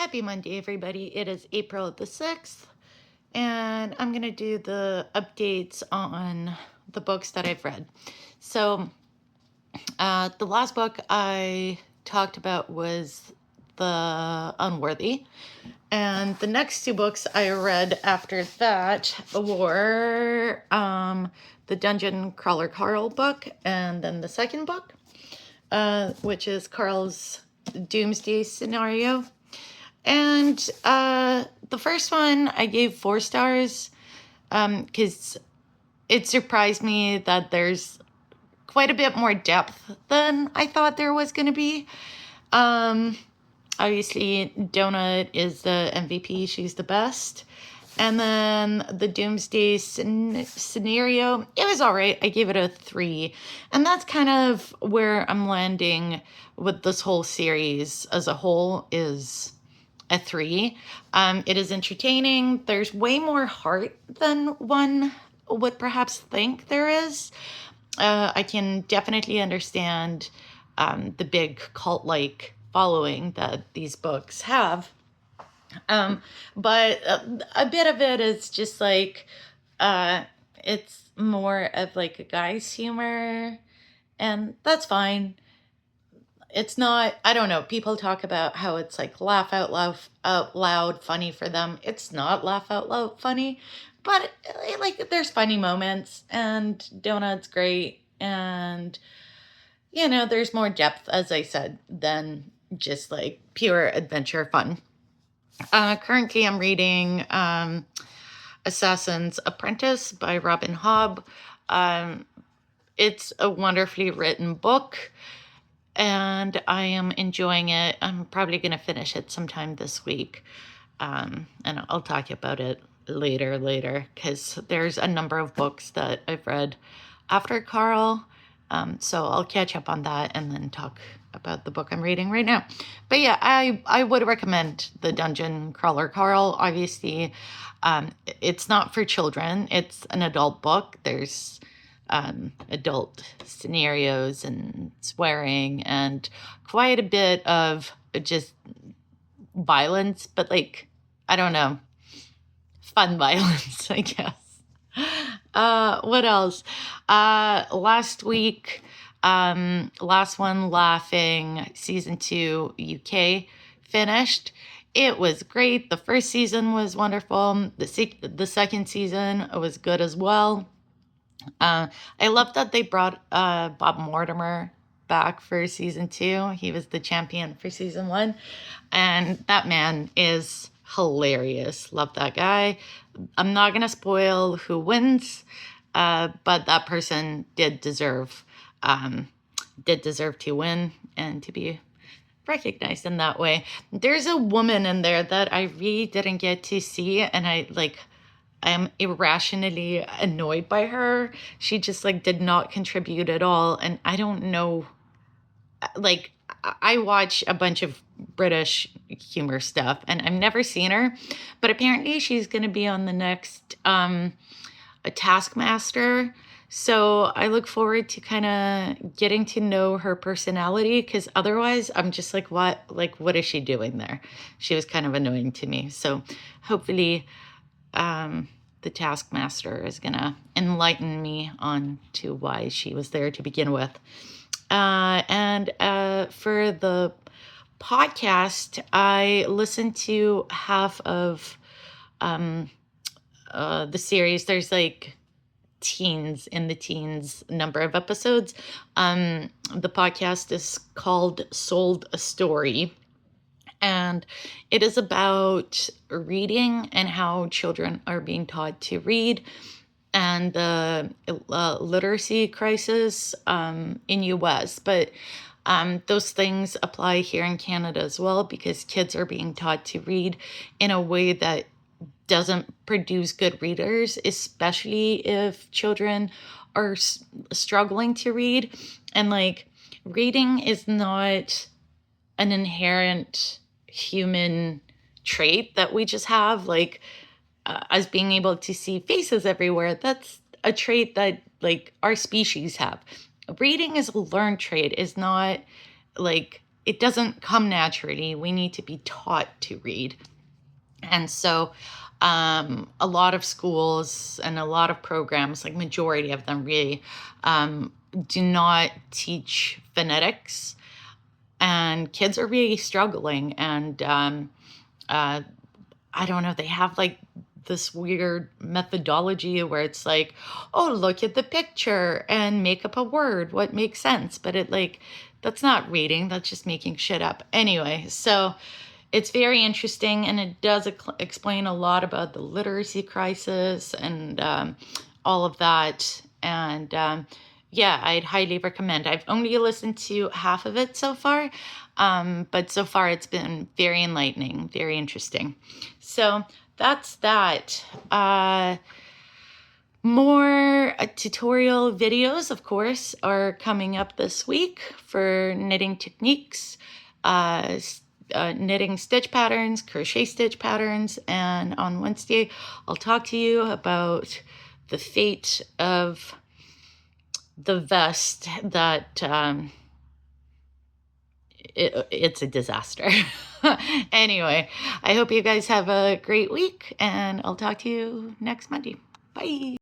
Happy Monday, everybody. It is April the 6th, and I'm going to do the updates on the books that I've read. So, the last book I talked about was The Unworthy, and the next two books I read after that were the Dungeon Crawler Carl book, and then the second book, which is Carl's Doomsday scenario. And the first one I gave 4 stars because it surprised me that there's quite a bit more depth than I thought there was going to be. Obviously, Donut is the MVP. She's the best. And then the Doomsday scenario, it was all right. I gave it a 3. And that's kind of where I'm landing with this whole series as a whole, is a 3. It is entertaining. There's way more heart than one would perhaps think there is. I can definitely understand the big cult-like following that these books have. But a bit of it is just like, it's more of like a guy's humor, and that's fine. It's not, I don't know, people talk about how it's like laugh out loud funny for them. It's not laugh out loud funny, but like there's funny moments, and Donut's great, and there's more depth, as I said, than just like pure adventure fun. Currently I'm reading Assassin's Apprentice by Robin Hobb. It's a wonderfully written book, and I am enjoying it. I'm probably going to finish it sometime this week, and I'll talk about it later, because there's a number of books that I've read after Carl, so I'll catch up on that and then talk about the book I'm reading right now. But yeah, I would recommend the Dungeon Crawler Carl. Obviously, it's not for children. It's an adult book. There's adult scenarios and swearing and quite a bit of just violence, but like, I don't know, fun violence, I guess. What else? Last week, Last One Laughing season 2 UK finished. It was great. The first season was wonderful. The second season was good as well. I love that they brought Bob Mortimer back for season 2. He was the champion for season 1, and that man is hilarious. Love that guy. I'm not gonna spoil who wins, but that person did deserve to win and to be recognized in that way. There's a woman in there that I really didn't get to see, and I am irrationally annoyed by her. She just like did not contribute at all. And I don't know, like, I watch a bunch of British humor stuff and I've never seen her, but apparently she's going to be on the next a Taskmaster. So I look forward to kind of getting to know her personality, because otherwise I'm just like, what is she doing there? She was kind of annoying to me. So hopefully the Taskmaster is gonna enlighten me on to why she was there to begin with. And for the podcast, I listened to half of the series. There's like teens number of episodes. The podcast is called Sold a Story, and it is about reading and how children are being taught to read, and the literacy crisis in US. But those things apply here in Canada as well, because kids are being taught to read in a way that doesn't produce good readers, especially if children are struggling to read. And like, reading is not an inherent human trait that we just have, like as being able to see faces everywhere. That's a trait that like our species have. Reading is a learned trait. Is not like it doesn't come naturally. We need to be taught to read. And so a lot of schools and a lot of programs, like majority of them really, do not teach phonetics, and kids are really struggling. And I don't know, they have like this weird methodology where it's like, oh, look at the picture and make up a word, what makes sense. But it like, that's not reading, that's just making shit up. Anyway, so it's very interesting, and it does explain a lot about the literacy crisis and all of that. And yeah, I'd highly recommend. I've only listened to half of it so far, but so far it's been very enlightening, very interesting. So that's that. More tutorial videos, of course, are coming up this week for knitting techniques, knitting stitch patterns, crochet stitch patterns, and on Wednesday I'll talk to you about the fate of the vest that it's a disaster. Anyway, I hope you guys have a great week, and I'll talk to you next Monday. Bye.